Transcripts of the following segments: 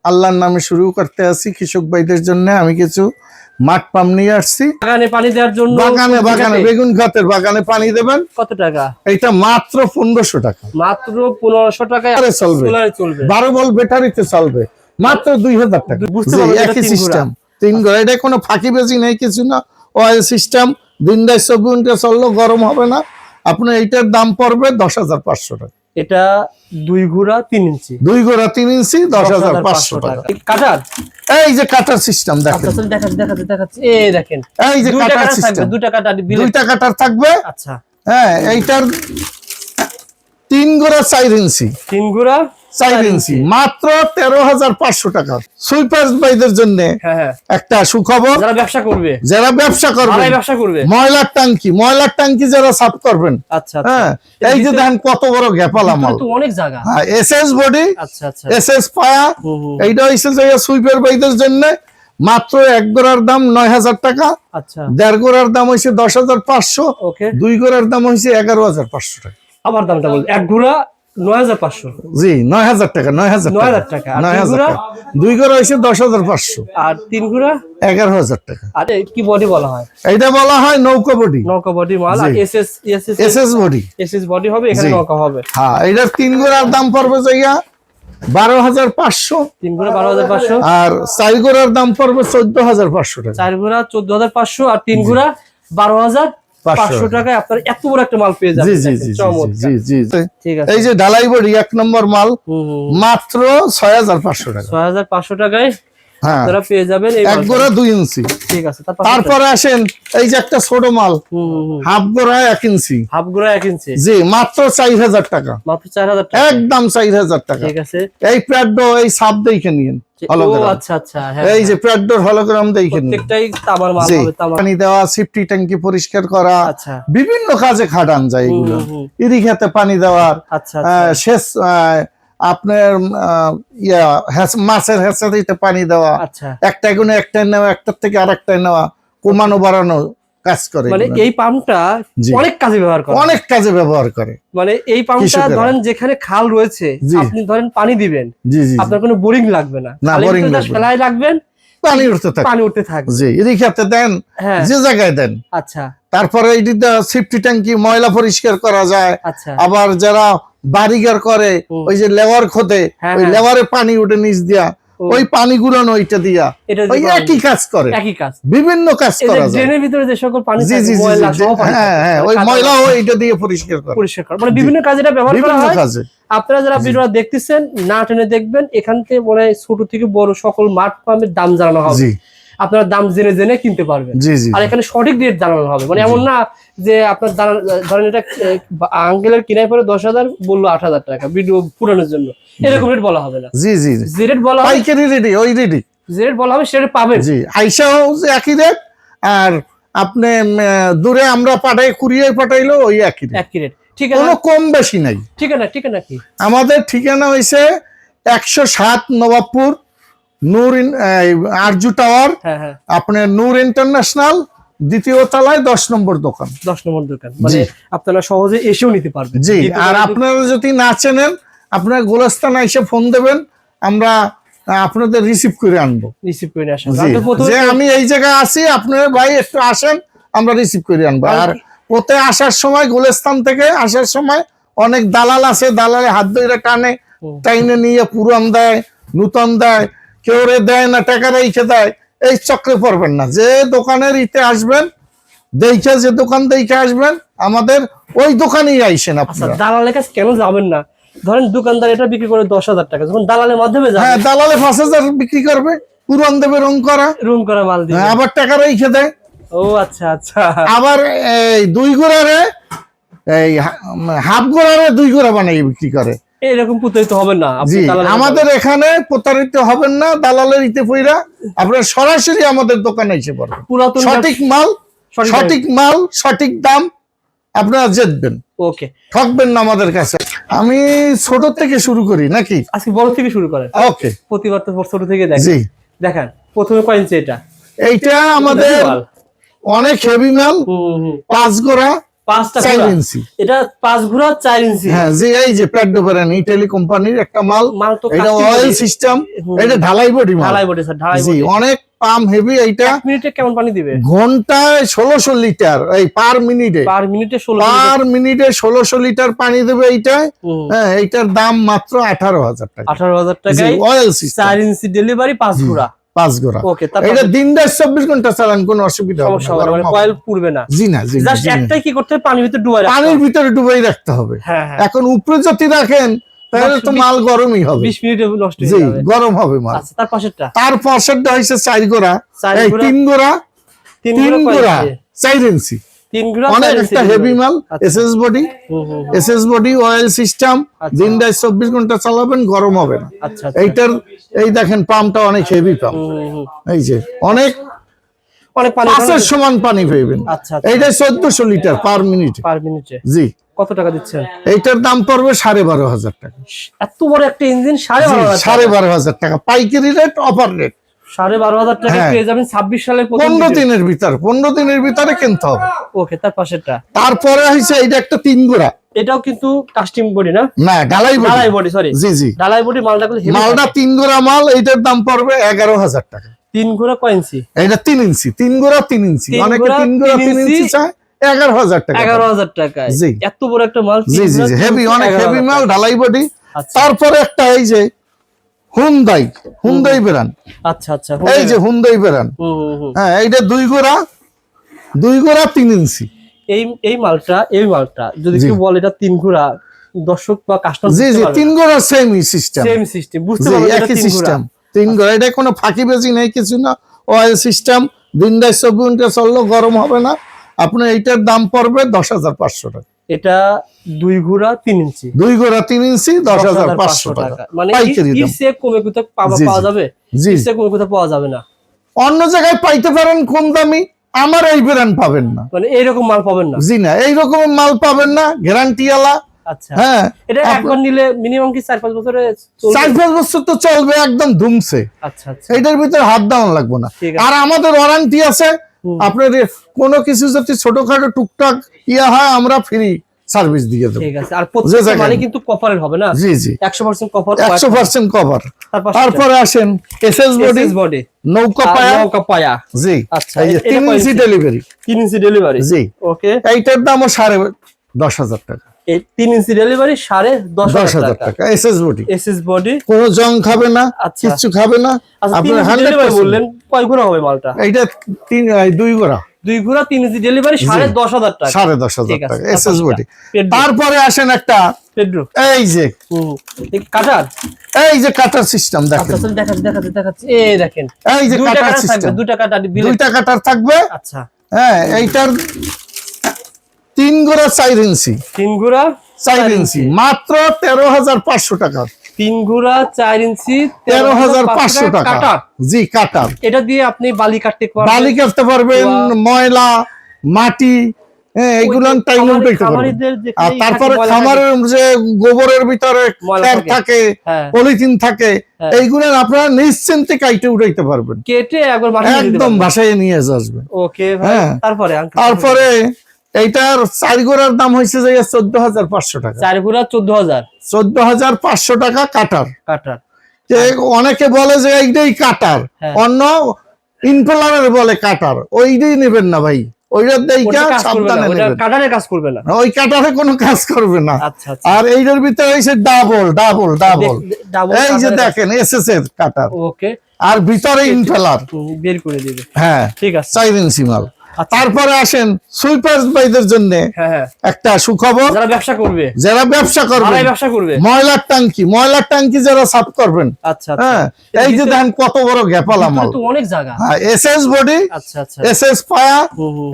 আল্লাহর নামে শুরু করতে আসি কৃষক ভাইদের জন্য। আমি কিছু মাঠ পাম্প নিয়ে আসছি বাগানে পানি দেওয়ার জন্য। বাগানে বেগুন ক্ষেতের বাগানে পানি দেবেন। কত টাকা? এটা মাত্র 1500 টাকা। মাত্র 1500 টাকায় চলবে, 12 ভোল্ট ব্যাটারিতে চলবে, মাত্র 2000 টাকা। একই সিস্টেম, 3 ঘোড়া। এটা কোনো ফাঁকিবাজি নেই, কিছু না। অয়েল সিস্টেম, দিনদার 24 ঘন্টা চললো, গরম হবে না। আপনার এইটার দাম পড়বে 10,500 টাকা। এটা 2 ঘোড়া 3 ইঞ্চি, 2 ঘোড়া 3 ইঞ্চি 10,500 টাকা। কাটার, এই যে কাটার সিস্টেম দেখেন। দেখাচ্ছি এই দেখেন, এই যে কাটার সিস্টেম, দুইটা কাটার থাকবে। আচ্ছা, হ্যাঁ, এইটার 3 ঘোড়া 4 ইঞ্চি, 3 ঘোড়া 4 ইঞ্চি, মাত্র 13,500 টাকা। সুইপার ভাইদের জন্য একটা সুখবর, যারা ব্যবসা করবে, ময়লার ট্যাঙ্কি যারা সাফ করবেন। আচ্ছা, হ্যাঁ, এই যে দেখেন কত বড় গ্যাপালা মাল, অনেক জায়গা। হ্যাঁ, এসএস বডি, এসএস পায়া। এইটা হইছে যে সুইপার ভাইদের জন্য মাত্র 1 ঘোড়ার দাম 9,000 টাকা। আচ্ছা, 1.5 ঘোড়ার দাম হইছে 10,500। 2 ঘোড়ার দাম হইছে 11,500 টাকা। আবার দামটা বল, 1 ঘোড়া 9,500। জি, 9,000 টাকা, 9,000 টাকা। 2 ঘোড়া হইছে 10,500 আর 3 ঘোড়া 11,000 টাকা। আর কি বডি বলা হয়? এইটা বলা হয় নৌকা বডি, মাল। আর এসএস বডি হবে, এখানে নৌকা হবে। হ্যাঁ, এইটার 3 ঘোড়ার দাম পড়বে যাইয়া 12,500। 3 ঘোড়া 12,500। আর 4 ঘোড়ার দাম পড়বে 14,500 টাকা। 4 ঘোড়া 14,500 আর 3 ঘোড়া 12,500 টাকায় আপনার এত বড় একটা মাল পেয়ে যাবেন। ঠিক আছে। এই যে ঢালাই বডি 1 নম্বর মাল, মাত্র 6,500 টাকা। 6,500 টাকায় আপনারা পেয়ে যাবেন 1 ঘোড়া 2 ইঞ্চি। ঠিক আছে। তারপরে আসেন এই যে একটা ছোট মাল, হাফ ঘোড়া 1 ইঞ্চি। জি, মাত্র 4,000 টাকা। মাত্র 4,000 টাকা, একদম 4,000 টাকা। ঠিক আছে। এই প্যাডো এই সাপ দেখে নিন, হলোগ্রাম। আচ্ছা, এই যে প্যাডোর হলোগ্রাম দেখে নিন। প্রত্যেকটাই তামার মাল হবে। পানি দেওয়া, সেফটি ট্যাঙ্কি পরিষ্কার করা, বিভিন্ন কাজে খাটান যায় এগুলো। ইরি খেতে পানি দেওয়ার, শেষ আপনার মাছের হেঁচাতে পানি দেওয়া, একটা গুণে একটা নেওয়া, একটার থেকে আরেকটায় নেওয়া, কমানো বাড়ানো কাজ করে। মানে এই পাম্পটা অনেক কাজে ব্যবহার করে। মানে এই পাম্পটা ধরেন যেখানে খাল রয়েছে, আপনি ধরেন পানি দিবেন, আপনার কোনো বোরিং লাগবে না, ফেলায় রাখবেন, পানি উঠতে থাকবে। জি, এদিকে দেন, যে জায়গায় দেন। আচ্ছা, তারপরে এইটা সেফটি ট্যাঙ্কি, ময়লা পরিষ্কার করা যায়। আবার যারা বাড়িঘর করে, ওই যে লেওয়ার খোদে, ওই লেওয়ারে পানি উঠে নিচ দিয়া, ওই পানি গুলানো ওইটা দিয়া, ওই একই কাজ করে, বিভিন্ন কাজ করা যায়। ড্রেনের ভিতরে যে সকল পানি থাকে, ময়লা সহ, ওই ময়লাও এইটা দিয়ে পরিষ্কার করে। মানে বিভিন্ন কাজে এটা ব্যবহার করা হয়। আপনারা যারা ভিডিওটা দেখতেছেন, না টেনে দেখবেন। এখান থেকে মনে হয় ছোট থেকে বড় সকল মাঠ পাম্পের দাম জানানো হবে, আপনারা দাম জেনে জেনে কিনতে পারবেন। আর এখানে সঠিক রেট জানানো হবে। মানে এমন না যে আপনার ধরেন এটা আঙ্কেলের কিনায় পরে 10,000 বললো 8,000 টাকা ভিডিও পুরানোর জন্য, এরকম রেট বলা হবে না। যে রেট বলা হবে, পাইকারি রেটে, ওই রেটে যে রেট বলা হবে সেটা পাবেন। আইসাও একই রেট, আর আপনি দূরে আমরা পাঠাই, কুরিয়ার পাঠাইলো ওই একই রেট। ঠিক আছে, কোনো কম বেশি নাই। ঠিকানা কি? আমাদের ঠিকানা হইছে 107 নবাবপুর, আরজু টাওয়ার, আপনার নূর ইন্টারন্যাশনাল, 2য় তলায় 10 নম্বর দোকান। 10 নম্বর দোকান, মানে আপনারা সহজে এসেও নিতে পারবেন। জি, আর আপনারা যদি না চেনেন, আপনারা গোলস্তান এসে ফোন দেবেন, আমরা আপনাদের রিসিভ করে আনবো। যে আমি এই জায়গায় আছি, আপনার ভাই একটু আসেন, আমরা রিসিভ করে আনবো। আর ওতে আসার সময়, গোলস্তান থেকে আসার সময় অনেক দালাল আছে, দালালে হাত ধরে টাইনে নিয়ে পুরান দেয়, নূতন দেয়, কেউ দেয় না, টাকা রেখে দেয়। এই চক্রে পড়বেন না। যে দোকানের ইতে আসবেন, দেখে যে দোকান দেখে আসবেন, আমাদের ওই দোকানেই আইসেন আপনারা। দালালের কাছে কেন যাবেন না? ধরেন দোকানদার এটা বিক্রি করে 10,000 টাকা, যখন দালালের মাধ্যমে যাবে, দালালে 5,000 বিক্রি করবে, পুরান দেবে, রং করা মাল দিয়ে, আবার টাকা রেখে দেয়। ও আচ্ছা। আবার এই 2 ঘোড়ারে, এই হাফ ঘোড়ারে 2 ঘোড়া বানাই বিক্রি করে। এরকম প্রতারিত হবেন না। আমাদের এখানে প্রতারিত হবেন না দালালের ইতে পয়রা। আপনারা সরাসরি আমাদের দোকানে এসে পড়বেন, সঠিক মাল সঠিক দাম আপনারা জিতবেন। ওকে, ঠকবেন না আমাদের কাছে। আমি ছোট থেকে শুরু করি নাকি? আজকে বড় থেকে শুরু করেন। ওকে, প্রতিবার তো ছোট থেকে দেখেন। প্রথমে কয় ইঞ্চি? এইটা আমাদের অনেক হেভি মাল, 5 ঘোড়া। 5টা 4 ইঞ্চি। এটা 5 ঘোড়া 4 ইঞ্চি। হ্যাঁ জি, এই যে প্যাডোভেরান ইটালি কোম্পানির একটা মাল। এটা অয়েল সিস্টেম, এটা ঢালাই বডি মাল। ঢালাই বডি স্যার, ঢালাই জি, বডি। অনেক পাম হেভি। এইটা 1 মিনিটে কেমন পানি দিবে? ঘন্টায় 1600 লিটার, এই পার মিনিটে। পার মিনিটে 16 পার মিনিটে 1600 লিটার পানি দেবে এইটা। হ্যাঁ, এইটার দাম মাত্র 18,000 টাকা। 18,000 টাকায় অয়েল সিস্টেম, 4 ইঞ্চি ডেলিভারি 5 ঘোড়া। 5 ঘোড়া। ওকে, এটা দিনদার 24 ঘন্টা চালান, কোনো অসুবিধা হবে সমস্যা হবে না, মানে কয়েল পুড়বে না। জি না, জি না, জাস্ট একটাই কি করতে হবে, পানির ভিতরে ডুবাই রাখতে হবে। পানির ভিতরে ডুবাই রাখতে হবে। হ্যাঁ হ্যাঁ, এখন উপরে যদি রাখেন তাহলে তো মাল গরমই হবে। 20 মিনিটে নষ্ট জি, হয়ে যাবে। গরম হবে মাল। আচ্ছা, তার পাশেরটা? তার পাশেরটা হইছে 4 ঘোড়া, 4 এই ঘোড়া, 3 ঘোড়া, 3 3 ঘোড়া ঘোড়া 4 ইঞ্চি। 3 ঘোড়া অনেক 4 একটা ইঞ্চি হেভি delivery। মাল। আচ্ছা। এসএস বডি অয়েল সিস্টেম, দিনটায় 24 ঘন্টা চালাবেন, গরম হবে না। আচ্ছা আচ্ছা। এইটার এই দেখেন পাম্পটা অনেক হেভি পাম্প। এই যে অনেক পানি, পাঁচের সমান পানি পাইবেন। আচ্ছা আচ্ছা। এইটা 1400 লিটার পার মিনিটে। পার মিনিটে। জি। কত টাকা দিচ্ছেন? এইটার দাম পড়বে 12,500 টাকা। এত বড় একটা ইঞ্জিন 12,500 টাকা। 12,500 টাকা পাইকারি রেট, অফার রেট। 12,500 টাকা পেয়ে যাবেন 26 সালের 15 দিনের ভিতর, 15 দিনের ভিতরে কিনতে হবে। ওকে, তার পাশেরটা? তারপরে হইছে এইটা একটা 3 ঘোড়া। এটাও কিন্তু কাস্টিং বডি না? না, ঢালাই বডি। ঢালাই বডি, সরি। জি জি, ঢালাই বডি মালটা গুলো হেভি। মালটা 3 ঘোড়া মাল। এইটার দাম পড়বে 11,000 টাকা। 3 ঘোড়া কয় ইঞ্চি? এটা 3 ইঞ্চি। 3 ঘোড়া 3 ইঞ্চি। অনেকে 3 ঘোড়া 3 ইঞ্চি চায়, 11,000 টাকা। 11,000 টাকায় জি। এত বড় একটা মাল। জি জি জি, হেভি, অনেক হেভি মাল, ঢালাই বডি। আচ্ছা। তারপরে একটা এই যে হুন্দাই বেরান। আচ্ছা আচ্ছা, এই যে হুন্দাই বেরান। হ্যাঁ, এইটা 2 ঘোড়া 3 ইঞ্চি। এই মালটা যদি কেউ বলে এটা 3 ঘোড়া, দর্শক বা কাস্টমার জি জি, 3 ঘোড়া সেম সিস্টেম। সেম সিস্টেম, বুঝতে পারবেন এটা একই 3 ঘোড়া। সিস্টেম। 3 ঘোড়া, এটা কোনো ফাঁকিবাজি নেই, কিছু না। অয়েল সিস্টেম, দিনদার 24 ঘন্টা চললেও গরম হবে না। আপনার এইটার দাম পড়বে 10,500 টাকা। এটা 2 ঘোড়া 3 ইঞ্চি। 2 ঘোড়া 3 ইঞ্চি 10,500 টাকা। মানে পাইকারি দাম। এর চেয়ে কমে কোথাও পাওয়া যাবে? জি, এর চেয়ে কমে কোথাও পাওয়া যাবে না। অন্য জায়গায় পাইতে পারেন কম দামি, আমার এই ব্র্যান্ড পাবেন না। মানে এইরকম মাল পাবেন না? জি না, এই রকমের মাল পাবেন না, গ্যারান্টি আলা। আচ্ছা। হ্যাঁ, এটা একবার নিলে মিনিমাম কি 4-5 বছরে চলবে? 4-5 বছর তো চলবে একদম ধুমছে। আচ্ছা আচ্ছা। এটার ভিতরে হাত দেওয়া লাগবে না। আর আমাদের ওয়ারেন্টি আছে। আপনার কোনো কিছু যদি ছোটখাটো টুকটাক হয়, আমরা ফ্রি সার্ভিস দিয়ে দেব। ঠিক আছে। আর প্রত্যেকটা মানে কিন্তু কপারের হবে না? জি জি, 100% কপার। 100% কভার। তারপরে আসেন এসএস বডি, নৌকা পায়া। জি। আচ্ছা, এই যে 3 ইঞ্চি ডেলিভারি। 3 ইঞ্চি ডেলিভারি। জি। ওকে, এইটার দামও 10,500 টাকা। এই 3 ইঞ্চি ডেলিভারি 10,500 টাকা। এসএস বডি কোনো জং খাবে না, আচ্ছা। কিচ্ছু খাবে না। আচ্ছা, আপনি 3 ইঞ্চি ডেলিভারি বললেন, কয় ঘোড়া হবে মালটা? এইটা 2 ঘোড়া। 2 ঘোড়া 3 ইঞ্চি ডেলিভারি 10,500 টাকা। 10,500 টাকা এসএস বডি। তারপরে আসেন একটা পেড্রো। এই যে কাটার। এই যে কাটার সিস্টেম দেখেন। আচ্ছা, দেখাচ্ছি। এই দেখেন, এই যে কাটার সিস্টেম, 2টা কাটার, 2টা কাটার থাকবে। আচ্ছা। হ্যাঁ, এইটার 3 ঘোড়া 4 ইঞ্চি। 3 ঘোড়া 4 ইঞ্চি মাত্র 13,500 টাকা। 3 ঘোড়া 4 ইঞ্চি 13,500 টাকা। কাটার। জি, কাটার। এটা দিয়ে আপনি বালি কাটতে পারবেন, বালি কাটতে পারবেন, ময়লা মাটি, হ্যাঁ, এইগুলো টাইম উঠাইতে পারবেন। আর তারপরে খামারের যে গোবরের ভিতরে খড় থাকে, পলিথিন থাকে, এইগুলো আপনারা নিশ্চিন্তে কাইটে উঠাইতে পারবেন, কেটে একদম বাসায় নিয়ে আসবেন। ওকে ভাই। তারপরে এইটার 4 ঘোড়ার দাম হয়েছে যে 14,500 টাকা। 4 ঘোড়া 14,500 টাকা কাটার। অনেকে বলে যে এইটাই কাটার, অন্য ইনফ্লারের বলে কাটার, ওইটাই নেবেন না ভাই। ওইটার দেখা সাবধানে নেবেন, কাটারে কাজ করবে না, ওই কাটারে কোনো কাজ করবে না। আর এইটার ভিতরে হইছে ডাবল। এই যে দেখেন এসএস এর কাটার। ওকে। আর ভিতরে ইনফ্লার বের করে দিবে। হ্যাঁ, ঠিক আছে। 4 ইঞ্চি মাল। তারপরে আসেন সুইপার ভাইদের জন্য একটা সুখবর। যারা ব্যবসা করবে, ময়লার ট্যাঙ্কি যারা সাফ করবেন। আচ্ছা। হ্যাঁ, এই যে দেখেন কত বড় গ্যাপালা মাল, অনেক জায়গা। এসএস বডি, আচ্ছা, এসএস পায়া।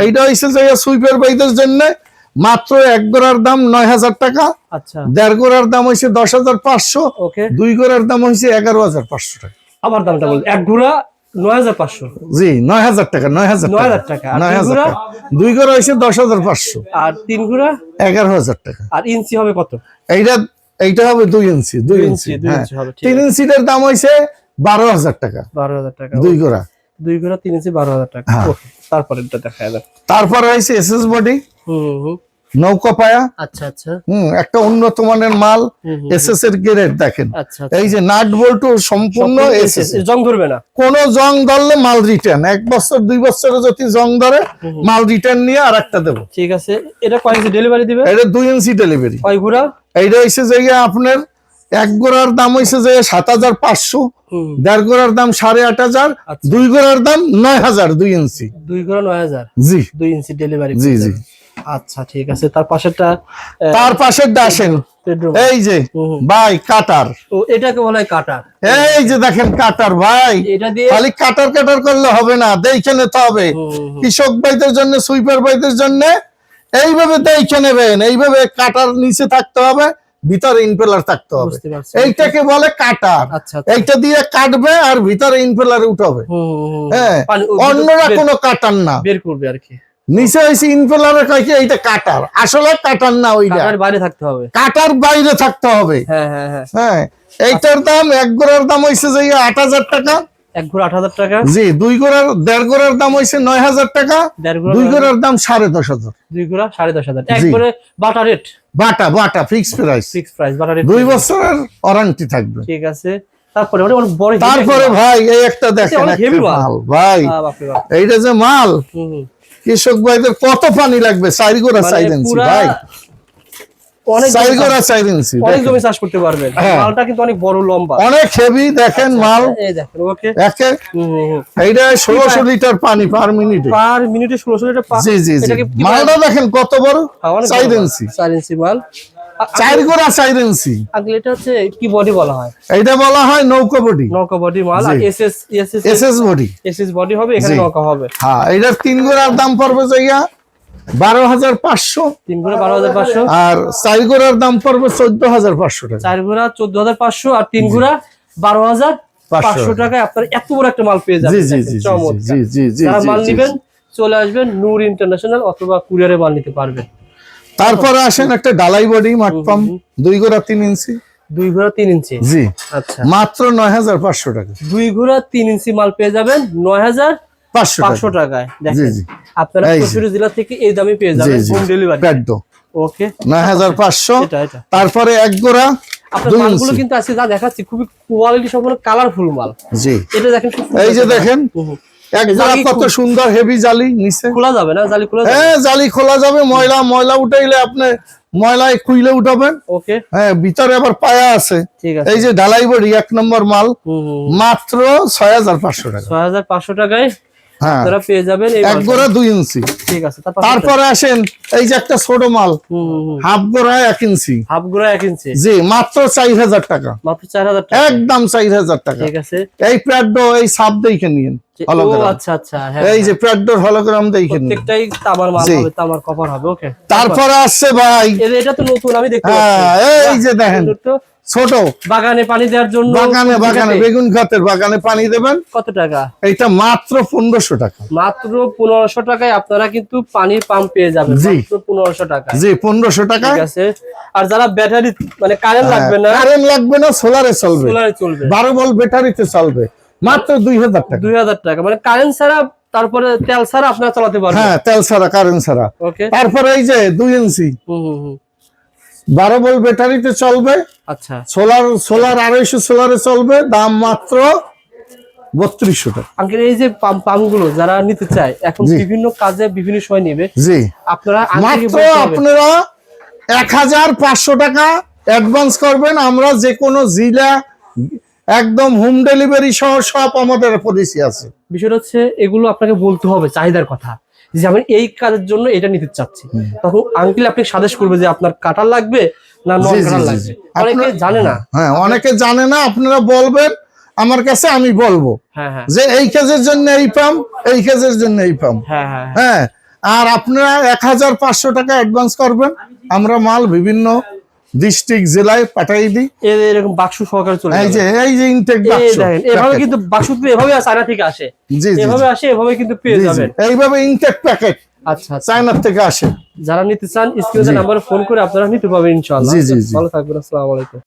এইটা হইছে যে সুইপার ভাইদের জন্য মাত্র 1 ঘোড়ার দাম 9,000 টাকা। আচ্ছা। 1.5 ঘোড়ার দাম হইছে 10,500। ওকে। 2 ঘোড়ার দাম হইছে 11,500 টাকা। আবার দামটা বল। 1 ঘোড়া 9,500। জি, 9,000 টাকা। 9,000 টাকা। 9,000 টাকা। 2 ঘোড়া হইছে 10,500। আর 3 ঘোড়া 11,000 টাকা। আর ইঞ্চি হবে কত? এইটা হবে 2 ইঞ্চি। 2 ইঞ্চি হবে। 3 ইঞ্চির দাম হইছে 12,000 টাকা। 12,000 টাকা। 2 ঘোড়া 3 ইঞ্চি 12,000 টাকা। ওকে। তারপরে এটা দেখা যাবে। তারপরে হইছে এসএস বডি। নৌকা পায়া। আচ্ছা আচ্ছা। একটা উন্নত মানের মাল, এসএস এর গ্রেড দেখেন। আচ্ছা, এই যে নাট বল্টু সম্পূর্ণ এসএস, জং ধরবে না, কোন জং ধরলে মাল রিটার্ন, 1 বছর 2 বছরে যদি জং ধরে মাল রিটার্ন নিয়ে আরেকটা দেব। ঠিক আছে। এটা কয় ইঞ্চি ডেলিভারি দিবে? এটা 2 ইঞ্চি ডেলিভারি। কয় ঘোড়া? এইটা হইছে যে আপনার এক গোড়ার দাম হইছে যে 7500, 1.5 গোড়ার দাম 8500, 2 গোড়ার দাম 9000। 2 ইঞ্চি 2 গোড়া 9000। জি 2 ইঞ্চি ডেলিভারি। জি জি। আচ্ছা ঠিক আছে। তার পাশেরটা আসেন, এই যে ভাই কাটার। ও এটাকে বলা হয় কাটার। এই যে দেখেন কাটার ভাই, এটা দিয়ে খালি কাটার কাটার করলে হবে না, দেখে নিতে হবে। কৃষক ভাইদের জন্য, সুইপার ভাইদের জন্য এইভাবে দেখে নেবেন। এইভাবে কাটার নিচে থাকতে হবে, ভিতরে ইনপেলার থাকতে হবে। এইটাকে বলে কাটার। এইটা দিয়ে কাটবে আর ভিতরে ইনপেলারে উঠাবে। হ্যাঁ, অন্যরা কোনো কাটার না বের করবে আর কি। নিচে হইছে ইনপেলারে কইছে এইটা কাটার, আসলে কাটার না, ওইটা কাটার বাইরে থাকতে হবে। কাটার বাইরে থাকতে হবে। হ্যাঁ হ্যাঁ হ্যাঁ। হ্যাঁ, এইটার দাম 1 গোড়ার দাম হইছে যে 8000 টাকা। 1 ঘোড়া 8000 টাকা। জি। 2 গোড়ার 1.5 গোড়ার দাম হইছে 9000 টাকা। 2 গোড়ার দাম 10500। 2 ঘোড়া 10500। একবারে বাটা রেট। বাটা ফিক্সড প্রাইস। ফিক্সড প্রাইস, বাটা রেট। 2 বছরের ওয়ারেন্টি থাকবে। ঠিক আছে। তারপরে ওটা অনেক বড়। তারপরে ভাই এই একটা দেখেন, একটা মাল ভাই, এইটা যে মাল, কৃষক ভাইদের কত পানি লাগবে। 4 গোড়া 4 ইঞ্চি ভাই, অনেক 4 গোড়া 4 ইঞ্চি, অনেক জমি চাষ করতে পারবেন। মালটা কিন্তু অনেক বড় লম্বা, অনেক হেভি। দেখেন মাল, এই দেখেন। ওকে। একে এইটা 1600 লিটার পানি পার মিনিটে। 1600 লিটার পানি। জি জি জি। মালটা দেখেন কত বড়, 4 ইঞ্চি। 4 ইঞ্চি মাল, 4 গোড়া 4 ইঞ্চি। আগে এটা হচ্ছে কি বডি বলা হয়? এইটা বলা হয় নৌকা বডি। নৌকা বডি মাল। আর এসএস বডি। এসএস বডি হবে, এখানে নৌকা হবে। হ্যাঁ, এটার 3 গোড়ার দাম পড়বে যাইয়া 12500। 3 গোড়া 12500। আর 4 গোড়ার দাম পড়বে 14500 টাকা। 4 গোড়া 14500 আর 3 গোড়া 12500 টাকায় আপনারা এত বড় একটা মাল পেয়ে যাবেন। জি জি জি জি জি জি। যারা মাল নেবেন চলে আসবেন নূর ইন্টারন্যাশনাল, অথবা কুরিয়ারে মাল নিতে পারবেন। তারপরে আসেন একটা ডালাই বডি মাঠ পাম্প, 2 গোড়া 3 ইঞ্চি। 2 ঘোড়া 3 ইঞ্চি। জি। আচ্ছা, মাত্র 9500 টাকা। 2 ঘোড়া 3 ইঞ্চি মাল পেয়ে যাবেন 9500 টাকায়। দেখেন আপনারা 65 জেলা থেকে এই দামে পেয়ে যাবেন, হোম ডেলিভারি। ওকে, 9500। তারপরে 1 গোড়া। আপনার মালগুলো কিন্তু আজকে যা দেখাচ্ছি খুবই কোয়ালিটি সম্পন্ন, কালারফুল মাল। জি। এটা দেখেন, এই যে দেখেন কত সুন্দর হেভি জালি নিচে খোলা যাবে না, জালি খোলা যাবে। হ্যাঁ, জালি খোলা যাবে। ময়লা উঠাইলে আপনি ময়লায় খুইলে উঠাবেন। ওকে। হ্যাঁ, ভিতরে আবার পায়া আছে। ঠিক আছে। এই যে ঢালাই বডি 1 নম্বর মাল, মাত্র 6500 টাকা। 6500 টাকায় হ্যাঁ, আপনারা পেয়ে যাবেন 1 গোড়া 2 ইঞ্চি। ঠিক আছে। তারপরে আসেন এই যে একটা ছোট মাল, হাফ গোড়া 1 ইঞ্চি। হাফ গোড়া 1 ইঞ্চি। জি, মাত্র 4000 টাকা। মাত্র 4000 টাকা, একদম 4000 টাকা। ঠিক আছে। এই প্যাডো, এই সাব দেখে নিন। আচ্ছা আচ্ছা। হ্যাঁ, এই যে প্যাডোর হলোগ্রাম দেখে নিন। প্রত্যেকটাই তামার মাল হবে, তামার কভার হবে। ওকে। তারপরে আসছে ভাই, এটা তো নতুন আমি দেখতে পাচ্ছি। এই যে দেখেন ছোট বাগানে পানি দেওয়ার জন্য, বাগানে বেগুন ক্ষেতের বাগানে পানি দেবেন। কত টাকা? এইটা মাত্র 1500 টাকা। মাত্র 1500 টাকায় আপনারা কিন্তু পানির পাম্প পেয়ে যাবেন। মাত্র 1500 টাকা। জি, 1500 টাকা। ঠিক আছে। আর যারা ব্যাটারি, মানে কারেন্ট লাগবে না, সোলারে চলবে। 12 ভোল্ট ব্যাটারিতে চলবে, মাত্র 2000 টাকা। 2000 টাকা, মানে কারেন্ট ছাড়া, তারপরে তেল ছাড়া আপনারা চালাতে পারবেন। হ্যাঁ, তেল ছাড়া, কারেন্ট ছাড়া। ওকে। তারপরে এই যে 2 ইঞ্চি 12 ভোল্ট ব্যাটারিতে চলবে। আচ্ছা। সোলার 250 সোলারে চলবে, দাম মাত্র 3200 টাকা। আঙ্কেল, এই যে পাম্পগুলো যারা নিতে চায়, এখন বিভিন্ন কাজে বিভিন্ন সময় নেবে। জি। আপনারা মাত্র 1500 টাকা অ্যাডভান্স করবেন। আমরা যে কোনো জেলা একদম হোম ডেলিভারি সহ সব আমাদের পলিসি আছে। বিষয়টা হচ্ছে এগুলো আপনাকে বলতে হবে চাহিদার কথা, যে আমি এই কাজের জন্য এটা নিতে চাচ্ছি। তখন আঙ্কেল আপনি সাজেস্ট করবে যে আপনার কাটার লাগবে না নন কাটার লাগবে। অনেকে জানে না। হ্যাঁ, অনেকে জানে না। আপনারা বলবেন আমার কাছে, আমি বলবো যে এই কাজের জন্য এই পাম্প, এই কাজের জন্য এই পাম্প। হ্যাঁ, আর আপনারা 1500 টাকা অ্যাডভান্স করবেন। আমরা মাল বিভিন্ন ডিস্ট্রিক্ট জেলায় পাঠাই দিই। এরকম বাক্স সহকারে চলে এই যে ইনটেক বাক্স, এভাবে কিন্তু বাক্স এভাবে চায়না থেকে আসে। জি, এভাবে আসে, এভাবে কিন্তু পেয়ে যাবেন। এইভাবে ইনটেক প্যাকেট আচ্ছা চায়না থেকে আসে। যারা নিতে চান স্ক্রিনে নাম্বারে ফোন করে আপনারা নিতে পারবেন ইনশাআল্লাহ। ভালো থাকবেন। আসসালামু আলাইকুম।